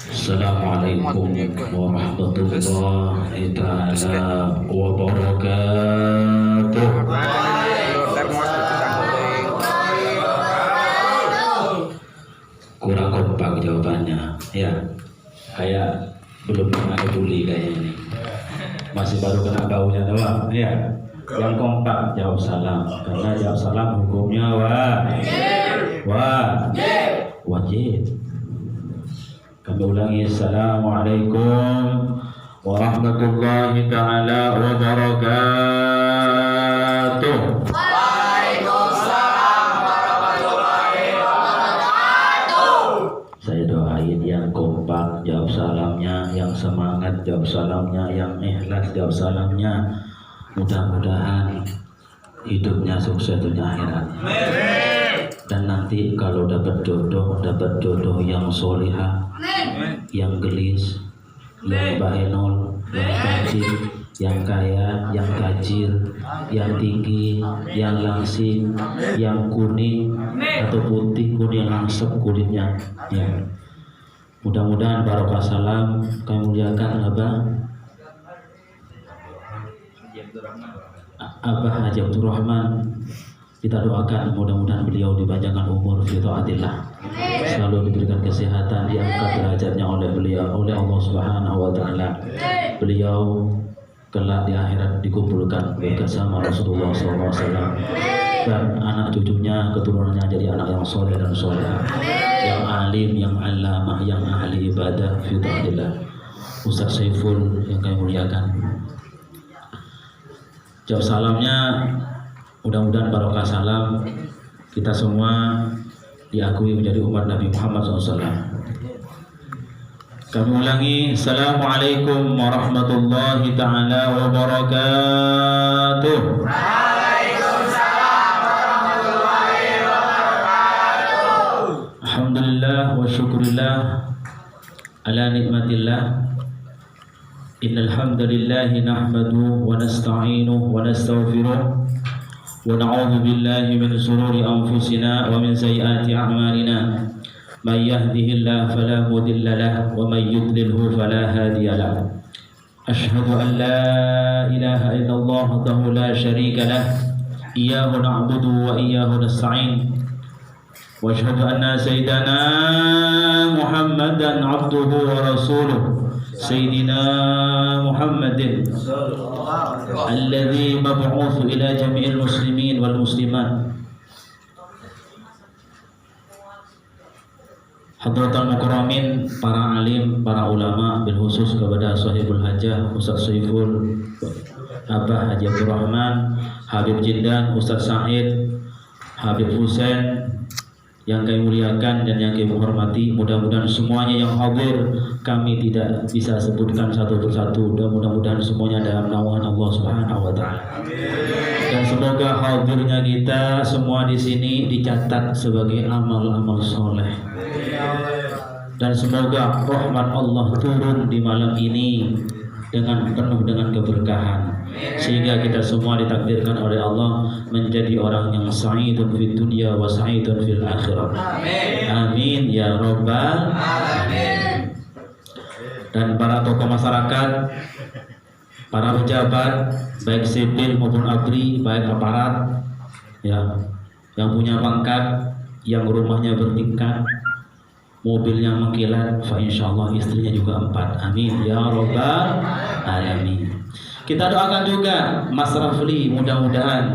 Assalamualaikum warahmatullahi ta'ala wabarakatuh. Kurang kompak jawabannya, ya. Kayak belum pernah peduli kayaknya ini. Masih baru kena baunya doang, ya. Yang kompak jawab salam, karena jawab salam hukumnya wajib. Kami ulangi, assalamualaikum warahmatullahi ta'ala wabarakatuh. Waalaikumsalam warahmatullahi wabarakatuh. Saya doain yang kompak jawab salamnya, yang semangat jawab salamnya, yang ikhlas jawab salamnya. Mudah-mudahan hidupnya sukses dunia akhirat. Dan nanti kalau dapat jodoh yang solihah, yang gelis, yang bahenol, yang tajir, yang kaya, yang tajir, yang tinggi, yang langsing, yang kuning atau putih, kuning langsep kulitnya. Ya. Mudah-mudahan barokah salam kami muliakan Abah Haji Abdul Rahman. Kita doakan mudah-mudahan beliau dipanjangkan umur fi taatillah, selalu diberikan kesehatan, diangkat derajatnya oleh Allah Subhanahu wa taala. Beliau kelak di akhirat dikumpulkan bersama Rasulullah SAW, dan anak cucunya, keturunannya jadi anak yang soleh dan soleha, yang alim, yang alamah, yang ahli ibadah fi taatillah. Ustaz Saiful yang kami muliakan, jawab salamnya mudah-mudahan barokah salam kita semua diakui menjadi umat Nabi Muhammad SAW. Kami ulangi, assalamualaikum warahmatullahi ta'ala wabarakatuh. Waalaikumsalam warahmatullahi wabarakatuh. Alhamdulillah wa syukurillah ala nikmatillah. Innal hamdalillah nahmaduhu wa nasta'inuhu wa nastaghfiruh wa na'udzu billahi min shururi anfusina wa min sayyiati a'malina. May yahdihillahu fala mudilla lahu wa may yudlilhu fala hadiya lahu. Asyhadu an la ilaha illallah wahdahu la syarika lahu, iyyahu na'budu wa iyyahu nasta'in. Wa asyhadu anna sayyidana Muhammadan 'abduhu wa rasuluh. Sayyidina Muhammadin alladzi mab'utsu ila jami'il muslimin wal muslimat. Hadratul mukarramin, para alim, para ulama, bil khusus kepada sahibul hajah Ustaz Saiful, Abah Haji Abdul Rahman, Habib Jindan, Ustaz Said, Habib Husain, yang kami muliakan dan yang kami hormati. Mudah-mudahan semuanya yang hadir kami tidak bisa sebutkan satu persatu, dan mudah-mudahan semuanya dalam naungan Allah Subhanahu wa taala. Dan semoga hadirnya kita semua di sini dicatat sebagai amal-amal soleh. Dan semoga rahmat Allah turun di malam ini dengan penuh dengan keberkahan, sehingga kita semua ditakdirkan oleh Allah menjadi orang yang sa'idun fid dunya wa sa'idun fil akhirah. Amin ya rabbal alamin. Dan para tokoh masyarakat, para pejabat baik sipil maupun abri, baik aparat, ya, yang punya pangkat, yang rumahnya bertingkat, mobilnya mengkilat, fa insyaallah istrinya juga 4. Amin ya rabbal alamin. Kita doakan juga Mas Rafli, mudah-mudahan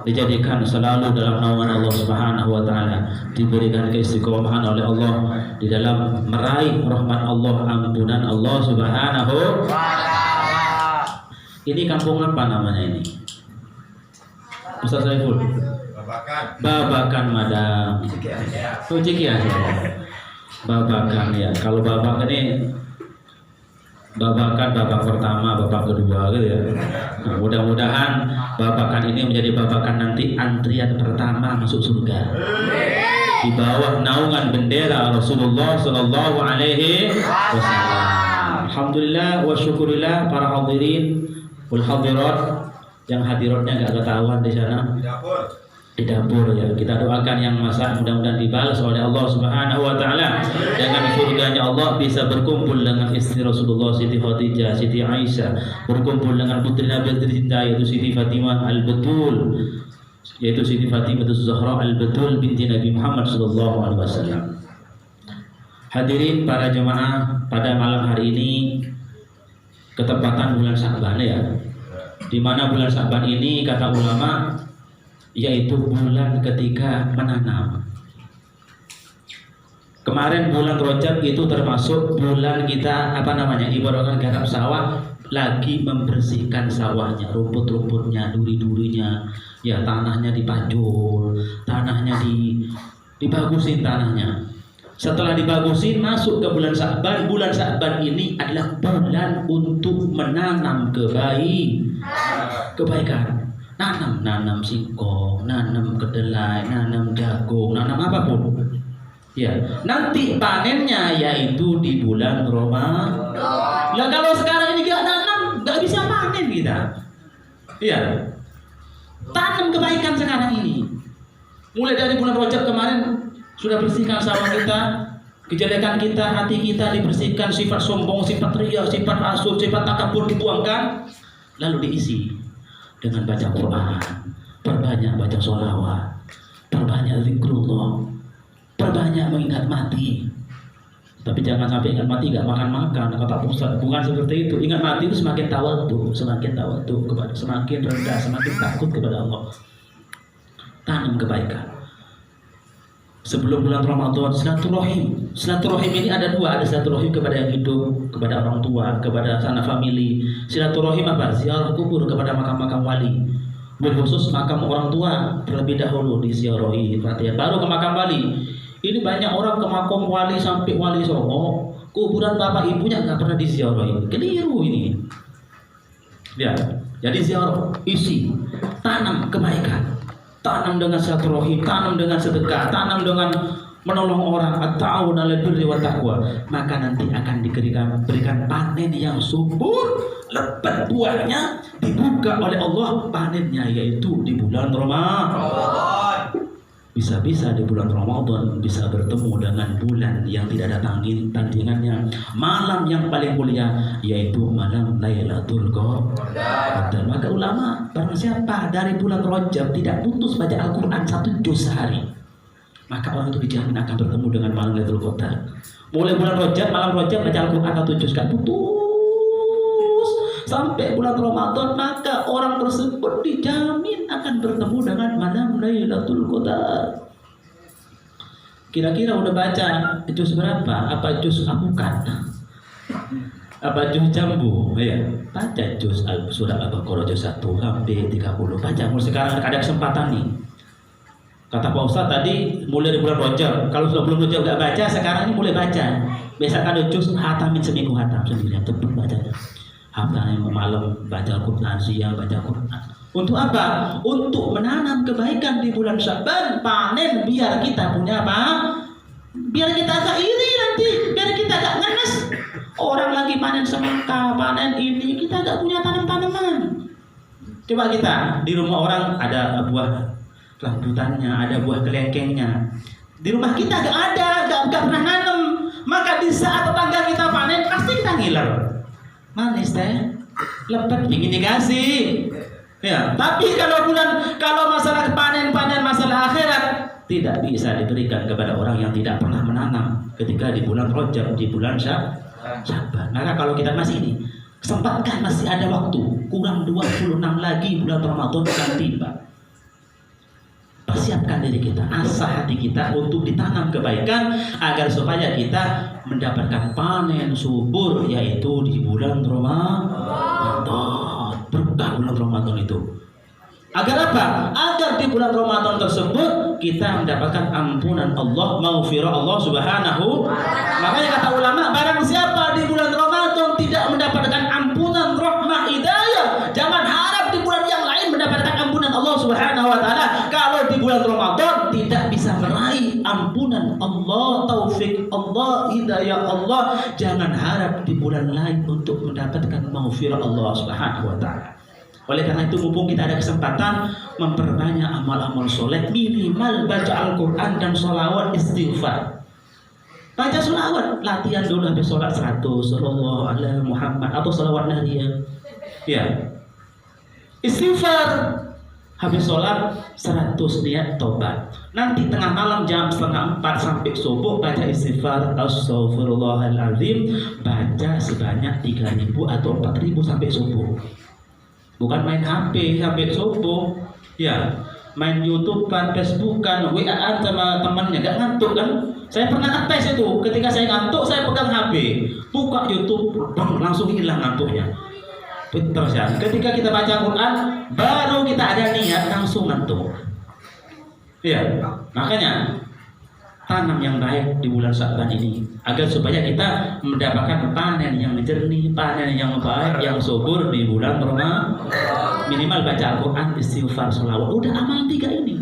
dijadikan selalu dalam naungan Allah Subhanahu wa taala, diberikan keistiqomahan oleh Allah di dalam meraih rahmat Allah, ampunan Allah Subhanahu wa taala. Ini kampung apa namanya ini? Ustaz Saiful. Babakan Madang. Cikias. Babakan ya. Kalau babakan ini babakan babak pertama, babak kedua gitu ya. Nah, mudah-mudahan babakan ini menjadi babakan nanti antrian pertama masuk surga. Di bawah naungan bendera Rasulullah Sallallahu Alaihi Wasallam. Alhamdulillah wa syukurillah para hadirin, Wal hadirat, yang hadiratnya nggak ketahuan di sana. Di dapur ya, kita doakan yang masak mudah-mudahan dibalas oleh Allah Subhanahu wa taala dengan surganya Allah, bisa berkumpul dengan istri Rasulullah Siti Khadijah, Siti Aisyah, berkumpul dengan putri Nabi tercinta yaitu Siti Fatimah Al-Batul, yaitu Siti Fatimah Az-Zahra Al-Batul binti Nabi Muhammad sallallahu alaihi wasallam. Hadirin para jemaah, pada malam hari ini ketepatan bulan Sya'ban ya. Di mana bulan Sya'ban ini kata ulama yaitu bulan ketika menanam. Kemarin bulan Rajab itu termasuk bulan kita ibaratkan garap sawah, lagi membersihkan sawahnya, rumput-rumputnya, duri-durinya, ya tanahnya dipajul, tanahnya dibagusin tanahnya. Setelah dibagusin masuk ke bulan Sya'ban. Bulan Sya'ban ini adalah bulan untuk menanam kebaikan. Nanam singkong, nanam kedelai, nanam jagung, nanam apapun. Ya, nanti panennya yaitu di bulan Ramadan. Lah kalau sekarang ini gak nanam, gak bisa panen kita. Iya. Tanam kebaikan sekarang ini. Mulai dari bulan Rajab kemarin sudah bersihkan sawah kita, kejelekan kita, hati kita dibersihkan, sifat sombong, sifat riya, sifat hasud, sifat takabur dibuangkan, lalu diisi dengan baca Quran, perbanyak baca sholawat, perbanyak zikrullah, perbanyak mengingat mati. Tapi jangan sampai ingat mati gak makan-makan, kata Ustaz. Bukan seperti itu. Ingat mati itu semakin tawadhu kepada, semakin rendah, semakin takut kepada Allah. Tanam kebaikan. Sebelum bulan Ramadan, silaturahim. Silaturahim ini ada dua, ada silaturahim kepada yang hidup, kepada orang tua, kepada sanak famili. Silaturahim apa? Ziarah kubur kepada makam-makam wali. Khusus makam orang tua terlebih dahulu diziarahi, baru ke makam wali. Ini banyak orang ke makam wali sampai wali Songo, kuburan bapak ibunya nggak pernah diziarahi. Keliru ini. Ya, jadi ziarah, isi, tanam kebaikan. Tanam dengan silaturahim, tanam dengan sedekah, tanam dengan menolong orang, at-ta'awun 'alal birri wat taqwa, maka nanti akan berikan panen yang subur, lebat buahnya, dibuka oleh Allah panennya yaitu di bulan Ramadan. Bisa-bisa di bulan Ramadan bisa bertemu dengan bulan yang tidak ada tandingannya, malam yang paling mulia yaitu malam Lailatul Qadar. Maka ulama, barang siapa dari bulan Rajab tidak putus baca Al-Quran 1 juz sehari, maka orang itu dijamin akan bertemu dengan malam Lailatul Qadar. Mulai bulan Rajab, malam Rajab baca Al-Quran 1 juz, gak putus sampai bulan Ramadan, maka orang tersebut dijamin akan bertemu dengan malam Lailatul Qadar. Kira-kira udah baca juz berapa? Apa juz amukan? Apa juz jambu? Ya, baca juz surah Al-Baqarah juz 1 sampai 30. Baca mulai sekarang, ada kesempatan nih. Kata Pak Ustaz tadi mulai dari bulan Rajab. Kalau sudah belum Rajab gak baca, sekarang ini mulai baca. Biasa ada juz hatamin seminggu hatam sendiri, tebut bacanya. Hatam malam baca Al-Quran, siang baca Al-Quran. Untuk apa? Untuk menanam kebaikan di bulan Sya'ban, panen biar kita punya apa? Biar kita agak iri nanti, biar kita agak ngenes. Orang lagi panen semangka, panen ini, kita agak punya tanam-tanaman. Coba kita di rumah orang ada buah rambutannya, ada buah kelengkengnya. Di rumah kita gak ada, gak pernah nanam. Maka di saat tetangga kita panen, pasti kita ngiler. Manis teh, lebat ingin dikasih. Ya, tapi kalau masalah panen masalah akhirat tidak bisa diberikan kepada orang yang tidak pernah menanam ketika di bulan Rajab, di bulan Sya'ban. Maka kalau kita masih ini sempatkan, masih ada waktu, kurang 26 lagi bulan Ramadan akan tiba. Persiapkan diri kita, asah hati kita untuk ditanam kebaikan agar supaya kita mendapatkan panen subur yaitu di bulan Ramadan. Berkah bulan Ramadan itu. Agar apa? Agar di bulan Ramadan tersebut kita mendapatkan ampunan Allah, maghfirah Allah Subhanahu. Makanya kata ulama, barang siapa di bulan Ramadan tidak mendapatkan ampunan, rahmah, hidayah, jangan harap di bulan yang lain mendapatkan ampunan Allah Subhanahu wa taala. Kalau di bulan Ramadan tidak bisa meraih ampunan Allah, taufik Allah Allah, hidayah Allah. Jangan harap di bulan lain untuk mendapatkan maghfirah Allah Subhanahu wa taala. Oleh karena itu, mumpung kita ada kesempatan memperbanyak amal-amal soleh, minimal baca Al-Quran dan sholawat istighfar. Baca sholawat, latihan dulu habis sholat 100 sallallahu alaihi Muhammad atau sholawat nariyah. Ya. Istighfar habis sholat 100 niat tobat. Nanti tengah malam jam 3:30 sampai subuh baca istighfar Astaghfirullahaladzim, baca sebanyak 3.000 atau 4.000 sampai subuh. Bukan main HP sampai subuh, ya, main YouTube-an, Facebook-an, WA-an sama temannya, gak ngantuk kan? Saya pernah ngetes itu, ketika saya ngantuk saya pegang HP, buka YouTube, langsung hilang ngantuknya. Terus ya, ketika kita baca Quran, baru kita ada niat langsung ngantuk. Ya, makanya tanam yang baik di bulan Sya'ban ini agar supaya kita mendapatkan panen yang jernih, panen yang baik, yang subur di bulan Ramadan. Minimal baca Al-Quran, istighfar, sholawat. Udah amal 3 ini.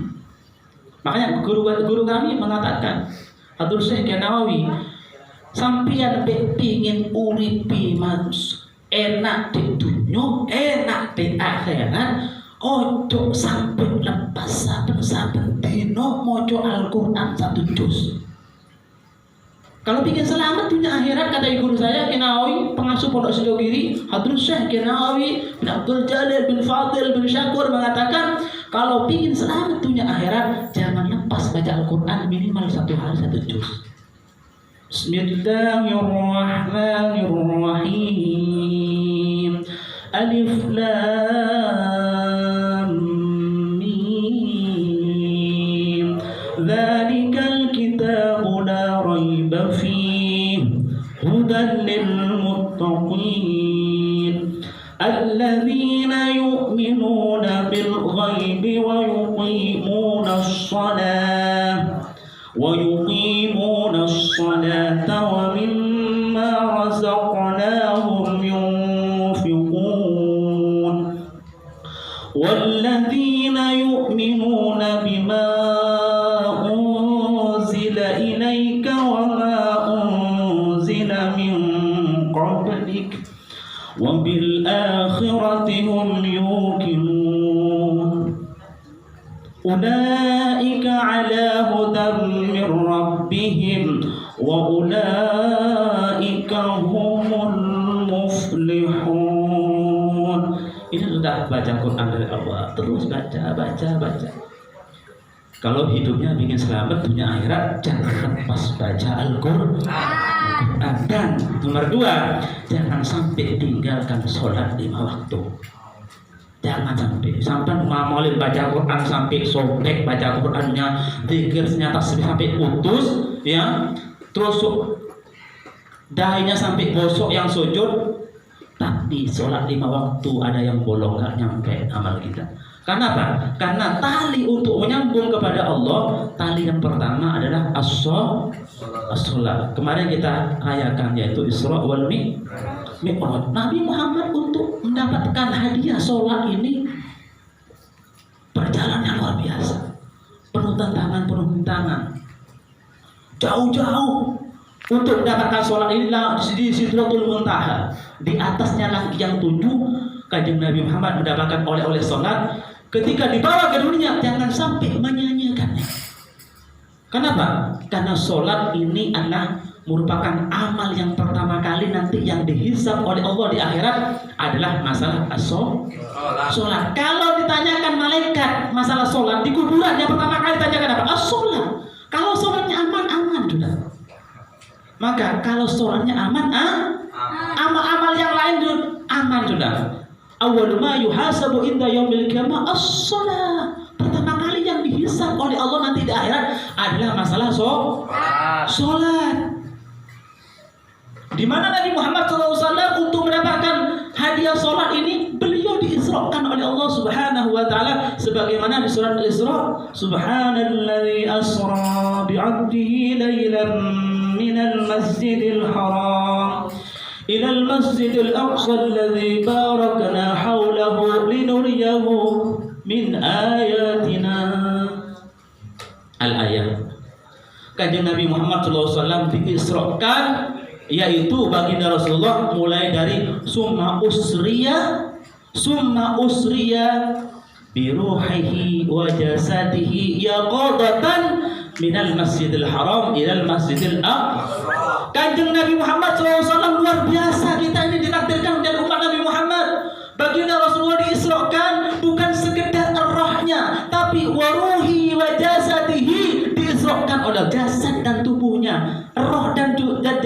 Makanya guru kami mengatakan, Abdul Syekh Nawawi, sampian pingin uripi manus enak di dunia, enak di akhirat. Ojo sampai lepas saben dino moco Al-Quran 1 juz. Kalau bikin selamat dunia akhirat, kata guru saya Nawawi, pengasuh Pondok Sidogiri, Abdul Syekh Nawawi bin Abdul Jalil bin Fadil bin Syakur mengatakan, kalau bikin selamat dunia akhirat, jangan lepas baca Al-Quran minimal 1 hari 1 juz. Bismillahirrahmanirrahim. Alif Lam Mim. Dzalikal kitabu la raiba fihi hudan lil muttaqin alladzina yu'minuna bil ghaibi wa yuqimuna as-salata wa mimma razaqnahum yunfiqun walladzina yu'minuna bima unzila ilayka wa ma unzila min qablik wa bil akhirati hum yuqinun ulaika ala hudan min rabbihim wa ulaika humul muflihun. Ini sudah baca Quran dari Allah, terus baca. Kalau hidupnya ingin selamat dunia akhirat, jangan lepas baca Al-Quran. Dan nomor 2, jangan sampai tinggalkan sholat 5 waktu. Jangan sampai ngomongin baca Quran sampai sobek baca Qurannya, zikirnya sampai putus, ya. Terus dahinya sampai bosok yang sujud, tapi sholat 5 waktu ada yang bolong, gak nyampe amal kita. Karena apa? Karena tali untuk menyambung kepada Allah, tali yang pertama adalah as-sholat. Kemarin kita rayakan yaitu Isra wal Mi'raj. Nabi Muhammad untuk mendapatkan hadiah sholat ini perjalanannya luar biasa, penuh tantangan. Jauh-jauh untuk mendapatkan sholat ini di Sidratul Muntaha, di atasnya langit yang 7, Kanjeng Nabi Muhammad mendapatkan oleh sholat. Ketika dibawa ke dunia, jangan sampai menyanyiakannya. Kenapa? Karena sholat ini adalah merupakan amal yang pertama kali nanti yang dihisab oleh Allah di akhirat adalah masalah sholat. Kalau ditanyakan malaikat masalah sholat di kuburan, yang pertama kali ditanyakan apa? Sholat. Kalau sholatnya aman sudah. Maka kalau sholatnya aman, amal-amal yang lain aman sudah. Awwal ma yuhasabu inda yaumil qiyamah as-shalah. Pertama kali yang dihisab oleh Allah nanti di akhirat adalah masalah sholat. Di mana Nabi Muhammad SAW untuk mendapatkan hadiah sholat ini, beliau diisrakan oleh Allah Subhanahu wa taala sebagaimana di surat Al-Isra, Subhanalladzi asra bi'abdihi lailan minal masjidil haram ila al-masjidil aqsa alladzi barakna hawlahu linuriyahu min ayatina. Al-ayat. Kanjeng Nabi Muhammad SAW diisrokan, yaitu baginda Rasulullah mulai dari summa usriya biruhihi wa jasadihi yaqadatan minal masjidil haram ilal masjidil aqsa. Kanjeng Nabi Muhammad SAW luar biasa. Kita ini ditakdirkan menjadi umat Nabi Muhammad. Baginda Rasulullah diisrokan bukan sekedar rohnya, tapi waruhi wa jasadihi, diisrokan oleh jasad dan tubuhnya. Roh dan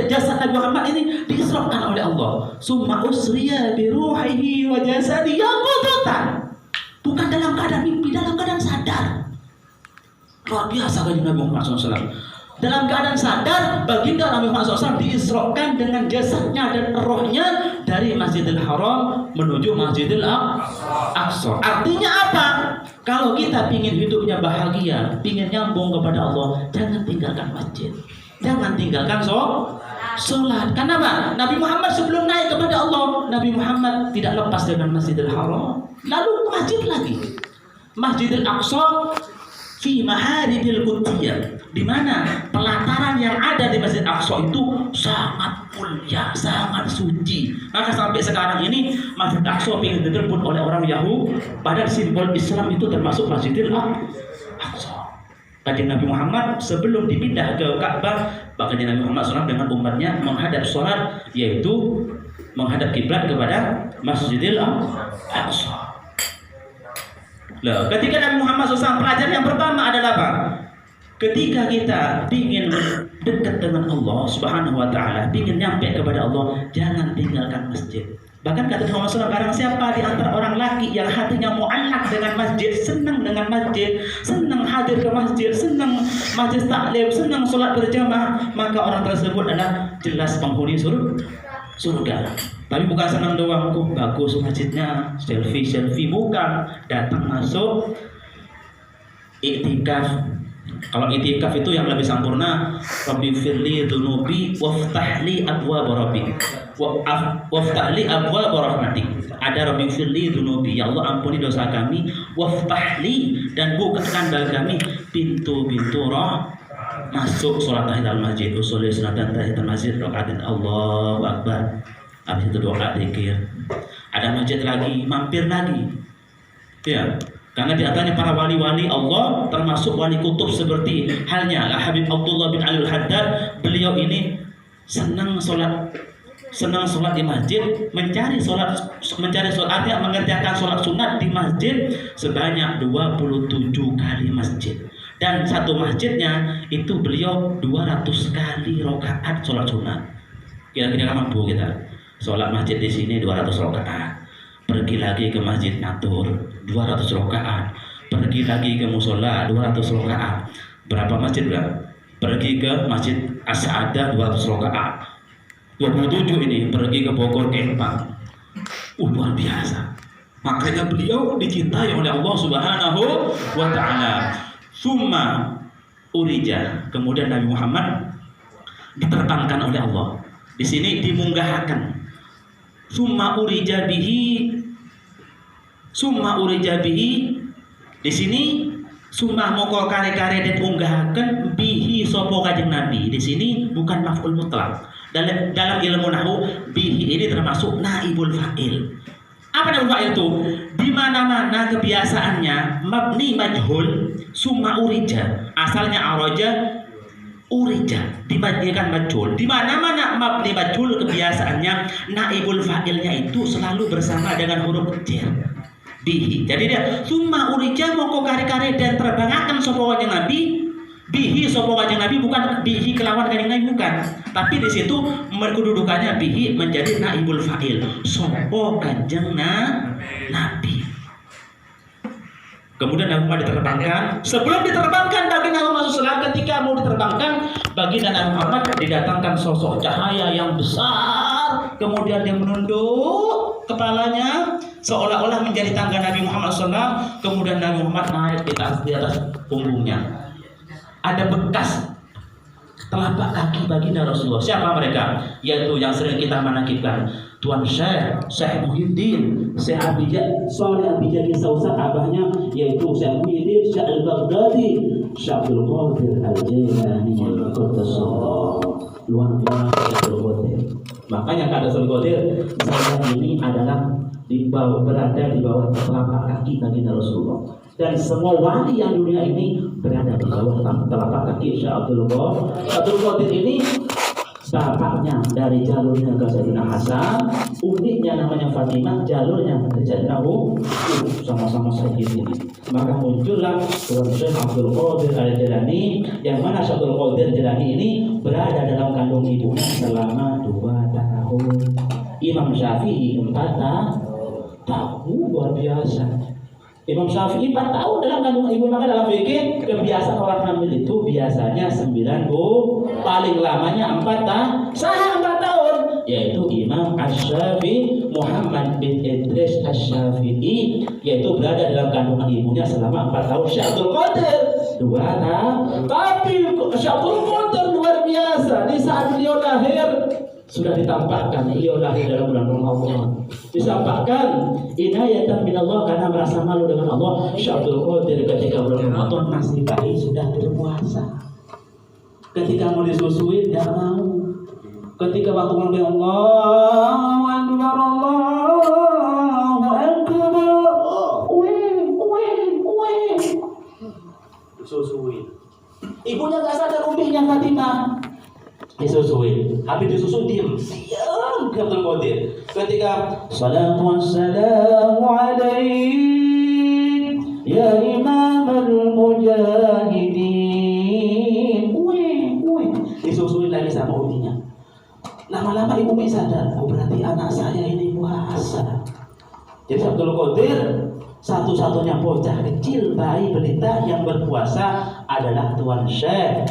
jasad Nabi Muhammad ini diisrokan oleh Allah. Summa usriya biruhihi wa jasadihi yaqadatan. Bukan dalam keadaan mimpi, dalam keadaan sadar. Luar biasa kanjeng Nabi Muhammad SAW. Dalam keadaan sadar, baginda Nabi Muhammad SAW diisrokan dengan jasadnya dan rohnya dari Masjidil Haram menuju Masjidil Aqsa. Artinya apa? Kalau kita ingin hidupnya bahagia, ingin nyambung kepada Allah, jangan tinggalkan masjid, jangan tinggalkan sholat. Kenapa? Nabi Muhammad sebelum naik kepada Allah, Nabi Muhammad tidak lepas dengan Masjidil Haram. Lalu masjid lagi, Masjidil Aqsa fi maharidil Qudiyah, di mana pelataran yang ada di Masjid Aqsa itu sangat mulia, sangat suci. Maka sampai sekarang ini Masjid Aqsa ingin direbut oleh orang Yahudi, padahal simbol Islam itu termasuk Masjidil Aqsa. Kanjeng Nabi Muhammad sebelum dipindah ke Ka'bah, Kanjeng Nabi Muhammad SAW dengan umatnya menghadap sholat, yaitu menghadap kiblat kepada Masjidil Aqsa. Nah, ketika Nabi Muhammad SAW, pelajaran yang pertama adalah apa? Ketika kita ingin dekat dengan Allah Subhanahu wa Ta'ala, ingin nyampe kepada Allah, jangan tinggalkan masjid. Bahkan kata Muhammad SAW, barang siapa di antara orang laki yang hatinya mu'allaq dengan masjid, senang dengan masjid, senang hadir ke masjid, senang majlis taklim, senang sholat berjamaah, maka orang tersebut adalah jelas penghuni surga. Tapi bukan senang doang, bagus masjidnya, selfie, bukan. Datang masuk iktikaf. Kalau iktikaf itu yang lebih sempurna, Rabbi firli dzunubi waftahli abwaab rabbi waftahli abwaab rahmatik. Ada Rabbi firli dzunubi, ya Allah ampuni dosa kami, waftahli, dan bukakan bagi kami pintu-pintu masuk sholat tahiyatul masjid, usul sunatan tahiyatul masjid, rakaatin Allahu akbar. Habis itu doa zikir. Ada masjid lagi, mampir lagi. Ya, karena di antaranya para wali-wali Allah, termasuk wali kutub seperti halnya Habib Abdullah bin Ali Al-Haddad. Beliau ini senang sholat di masjid, mencari sholat artinya mengerjakan sholat sunat di masjid sebanyak 27 kali masjid. Dan satu masjidnya itu beliau 200 kali rakaat sholat sunat. Kira-kira mampu kita sholat masjid di sini 200 rakaat, pergi lagi ke masjid Natur 200 rakaat, pergi lagi ke musola 200 rakaat. Berapa masjid berapa? Pergi ke masjid As-Sa'adah 200 rakaat. 27 ini pergi ke Bogor Kempang. Luar biasa. Makanya beliau dicintai oleh Allah Subhanahu wa Ta'ala. Summa urija, kemudian Nabi Muhammad diterbangkan oleh Allah. Di sini dimunggahkan. Summa urija bihi. Di sini summa moko kare-kare dan unggahkan bihi sopo kanjeng Nabi. Di sini bukan maf'ul mutlak. Dalam ilmu nahwu bihi ini termasuk naibul fa'il. Apa naibul fa'il itu? Di mana-mana kebiasaannya mabni majhul summa urija. Asalnya araja urija, dibandingkan majhul. Di mana-mana mabni majhul kebiasaannya naibul fa'ilnya itu selalu bersama dengan huruf jar. Bihi. Jadi dia summa urija moko kare-kare dan terbangakan sapa kanjeng Nabi. Bihi sapa kanjeng Nabi, bukan bihi kelawan kanjeng Nabi, bukan. Tapi di situ kedudukannya bihi menjadi naibul fa'il. Sapa kanjeng Nabi. Kemudian Nabi Muhammad diterbangkan. Sebelum diterbangkan baginda Muhammad SAW, ketika mau diterbangkan, baginda Nabi Muhammad didatangkan sosok cahaya yang besar. Kemudian dia menunduk kepalanya seolah-olah menjadi tangga Nabi Muhammad SAW. Kemudian Nabi Muhammad naik di atas punggungnya. Ada bekas telapak kaki baginda Rasulullah. Siapa mereka? Yaitu yang sering kita manakibkan, Tuan Syekh Muhyiddin, Syekh Abijad, Saleh Abijadi Sausa, abahnya yaitu Syekh Muhyiddin, Syekh Al-Baghdadi, Syabdul Qadir Al-Jailani Qaddasallahu luar biasa Syabdul Qadir. Makanya kata Syabdul Qadir, saya ini adalah berada di bawah telapak kaki Nabi Rasulullah, dan semua wali yang dunia ini berada di bawah telapak kaki Syabdul Qadir. Syabdul Qadir ini bapaknya dari jalurnya ke Sayyidina Hasan, uniknya namanya Fatimah, jalurnya dari Sayyidina sama-sama Sayyid ini. Maka muncullah Tuan Syekh Abdul Qadir Al-Jilani, yang mana Abdul Qadir Jilani ini berada dalam kandung ibunya selama 2 tahun. Imam Syafi'i 4 tahun, luar biasa. Imam Syafi'i 4 tahun dalam kandungan ibu. Maka dalam fikih kebiasaan orang hamil itu biasanya 9 paling lamanya 4 tahun. Saya 4 tahun, yaitu Imam Asy-Syafi'i Muhammad bin Idris Asy-Syafi'i, yaitu berada dalam kandungan ibunya selama 4 tahun. Syabdul Qadir 2 tahun. Tapi Syabdul Qadir luar biasa. Di saat beliau lahir sudah ditampakkan beliau lahir dalam bulan Ramadan. Disampaikan inayatan minallah, karena merasa malu dengan Allah. Syabdul Qadir ketika bulan Ramadan masih bayi sudah berpuasa. Ketika mau disusui tidak mau. Ketika waktu mengambil Allahu Akbar, Allahu Akbar, disusui. Ibunya nggak sadar umbihnya Fatimah. Disusui, habis disusu diam Syabdul Qadir. Ketika salatu wassalamu alaik ya imam al-mujahidin, disusui lagi sama uminya. Lama-lama ibu sadar, oh berarti anak saya ini puasa. Jadi Syabdul Qadir satu-satunya bocah kecil bayi belita yang berpuasa adalah Tuan Syekh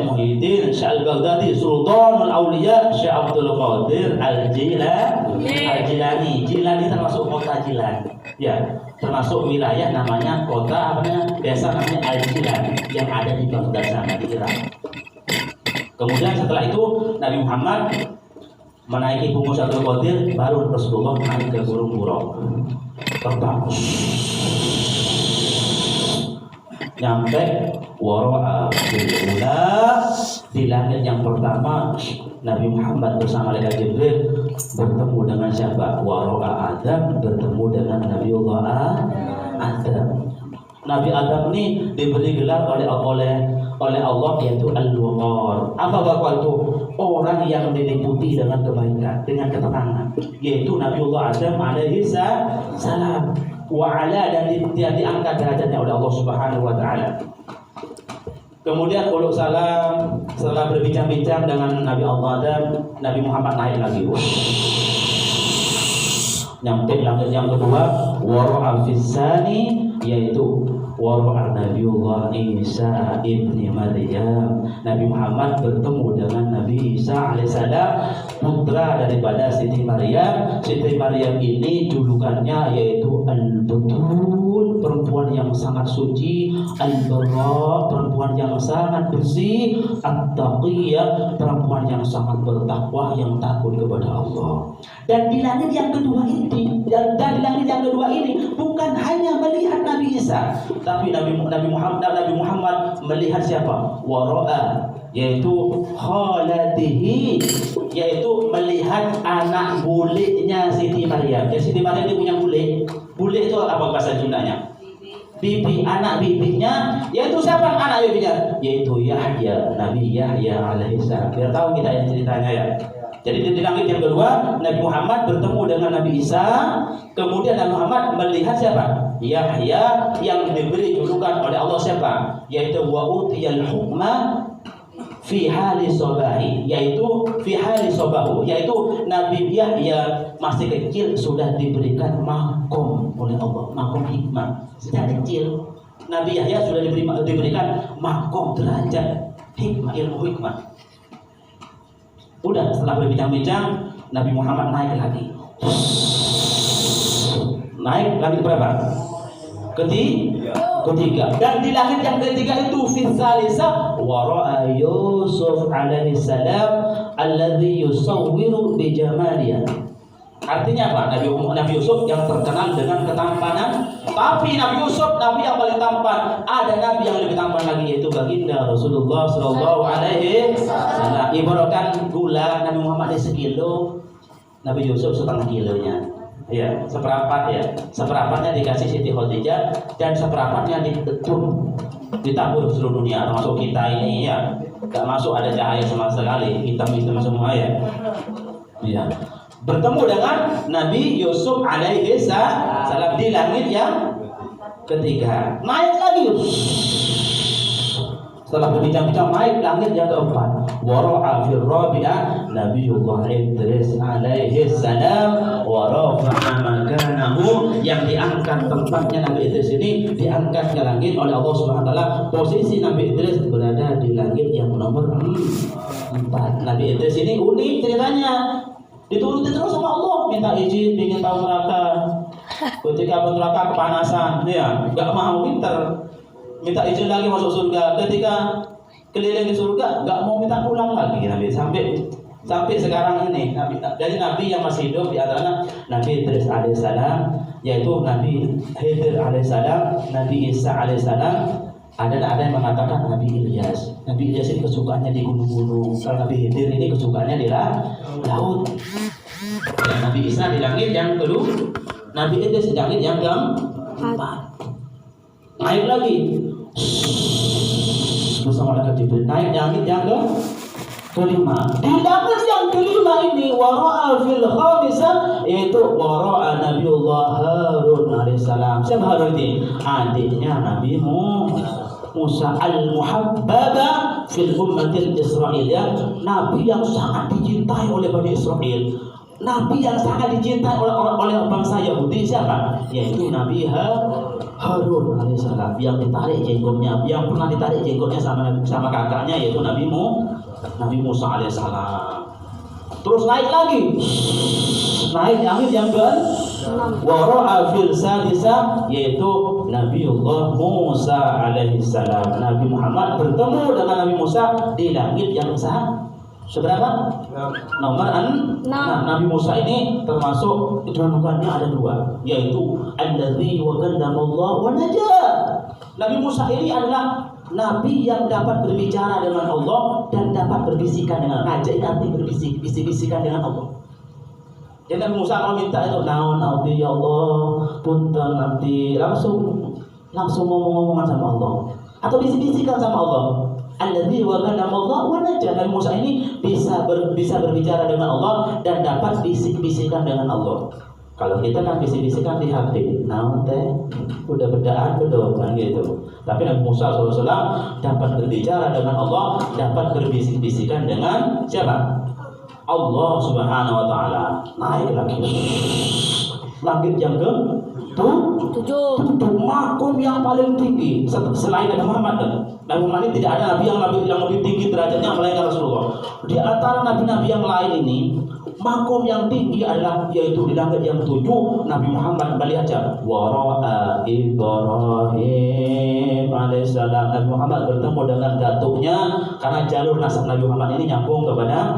Muhyiddin Syekh Al-Baghdadi Sultanul Auliya Syekh Abdul Qadir Al-Jilani. Jilani termasuk kota Jilan. Ya, termasuk wilayah namanya kota desa namanya Al-Jilan yang ada di Baghdad sana di Irak. Kemudian setelah itu Nabi Muhammad menaiki punggung Syabdul Qadir, baru Rasulullah naik ke burung buruk. Terbang nyampe wara'a ula, di langit yang pertama Nabi Muhammad bersama malaikat Jibril bertemu dengan siapa? Wara'a Adam, bertemu dengan Nabiullah Adam. Nabi Adam ini diberi gelar oleh Allah yaitu Al-Waqar. Apa Waqar itu? Orang yang diliputi dengan kebaikan, dengan ketenangan, yaitu Nabiullah Adam alaihi salam. Wa'ala, dan diangkat derajatnya oleh Allah Subhanahu wa taala. Kemudian ulul salam, setelah berbincang-bincang dengan Nabi Allah Adam, Nabi Muhammad naik lagi. Nyampe langit yang kedua, wara'a fis-sani, yaitu wara'a Nabiullah Isa ibni Maryam. Nabi Muhammad bertemu dengan Nabi Isa alaihissalam, putra daripada Siti Maryam. Siti Maryam ini julukannya yaitu Al-Batul, perempuan yang sangat suci, Al-Barra, perempuan yang sangat bersih, At-Taqiyah, perempuan yang sangat bertakwa, yang takut kepada Allah. Dan di langit yang kedua ini, bukan hanya melihat Nabi Isa, tapi Nabi Muhammad melihat siapa? Wara'a, yaitu khalatihi, yaitu melihat anak buliknya Siti Maryam. Jadi Siti Maryam ini punya bulik. Bulik itu apa bahasa Sundanya? Bibi, anak bibinya, yaitu siapa anak bibinya? Yaitu Yahya, Nabi Yahya alaihissalam. Biar tahu kita yang ceritanya ya. Jadi di langit yang kedua Nabi Muhammad bertemu dengan Nabi Isa. Kemudian Nabi Muhammad melihat siapa? Yahya, yang diberi julukan oleh Allah siapa? Yaitu wa utiyal hukma fi hali sobahi, yaitu fi hali sobahu, yaitu Nabi Yahya masih kecil sudah diberikan makom oleh Allah, makom hikmah. Sejak kecil Nabi Yahya sudah diberikan makom derajat hikmah, ilmu hikmah. Udah, setelah berbincang-bincang Nabi Muhammad naik lagi. Naik lagi berapa? Ketiga. Dan di langit yang ketiga itu fisalisa wara'a Yusuf alaihi salam alladhi yusawwiru bi jamaliha. Artinya apa? Nabi Yusuf yang terkenal dengan ketampanan. Tapi Nabi Yusuf, Nabi yang paling tampan. Ada Nabi yang lebih tampan lagi, yaitu baginda Rasulullah Sallallahu Alaihi Wasallam. Ibaratkan gula, Nabi Muhammad ini sekilo, Nabi Yusuf setengah kilonya. Ya, seperempat ya. Seperempatnya dikasih Siti Khadijah dan seperempatnya ditabur seluruh dunia, termasuk kita ini ya. Gak masuk ada cahaya sama sekali, hitam-hitam semua ya. Ya. Bertemu dengan Nabi Yusuf alaihi salam di langit yang ketiga. Naik lagi. Setelah berbincang-bincang naik langit yang keempat. Wara'a fil rabi'ah Nabiullah Idris alaihi salam wa rafa'a makanahu, yang diangkat tempatnya Nabi Idris ini diangkat ke langit oleh Allah Subhanahu wa taala. Posisi Nabi Idris berada di langit yang nomor 4. Nabi Idris ini unik ceritanya. Dituruti terus sama Allah, minta izin ingin tahu neraka. Ketika neraka kepanasan, ya nggak mau minta izin lagi masuk surga. Ketika keliling di surga, nggak mau minta pulang lagi Nabi sampai sekarang ini. Dari Nabi yang masih hidup di antaranya Nabi Idris alaihissalam, yaitu Nabi Khidir alaihissalam, Nabi Isa alaihissalam. Ada yang mengatakan Nabi Ilyas. Nabi Ilyas ini kesukaannya di gunung-gunung. Kalau Nabi Khidir ini kesukaannya di laut. Dan Nabi Isa di langit yang kedua, Nabi Ilyas di langit yang keempat. Naik lagi bersama malaikat Jibril, naik langit yang kelima. Di langit yang kelima ini wara'a fil khamisah, yaitu wara'a Nabiullah Harun alaihissalam. Siapa Harun ini? Adiknya Nabi Musa al-muhabbaba fil ummatil Israiliyah, Nabi yang sangat dicintai oleh Bani Israel, Nabi yang sangat dicintai oleh bangsa Yahudi. Siapa? Yaitu Nabi Harun alaihissalam, yang ditarik jenggotnya, yang pernah ditarik jenggotnya sama kakaknya, yaitu Nabi Musa alaihissalam. Terus naik lagi, naik langit yang wara'a fil sadisah, yaitu Nabiullah Musa alaihissalam. Nabi Muhammad bertemu dengan Nabi Musa di langit yang seberapa? Nomor 6. Nabi Musa ini termasuk kedudukannya ada 2, yaitu alladzi wa kallamallah wa najah. Nabi Musa ini adalah Nabi yang dapat berbicara dengan Allah dan dapat berbisikan dengan najah, arti berbisik-bisikan dengan Allah. Jadi Nabi Musa kalau minta itu naon abdi ya Allah, punten abdi, langsung ngomong-ngomongan sama Allah atau bisik-bisikan sama Allah. Alladzi wa kallamallah wa najah. Nabi Musa ini bisa berbicara dengan Allah dan dapat bisik-bisikan dengan Allah. Kalau kita kan bisik-bisikan di HP, naon teh udah bedaan bedokan gitu. Tapi Nabi Musa SAW dapat berbicara dengan Allah, dapat berbisik-bisikan dengan siapa? Allah Subhanahu wa taala. Naik lagi. Langit yang ke-7, makom yang paling tinggi selain Nabi Muhammad. Nabi Muhammad ini tidak ada nabi yang lebih tinggi derajatnya melainkan Rasulullah. Di antara nabi-nabi yang lain ini, makom yang tinggi adalah yaitu di langit yang 7 Nabi Muhammad. Kembali aja, wara'a Ibrahim alaihissalam. Nabi Muhammad bertemu dengan datuknya, karena jalur nasab Nabi Muhammad ini nyambung kepada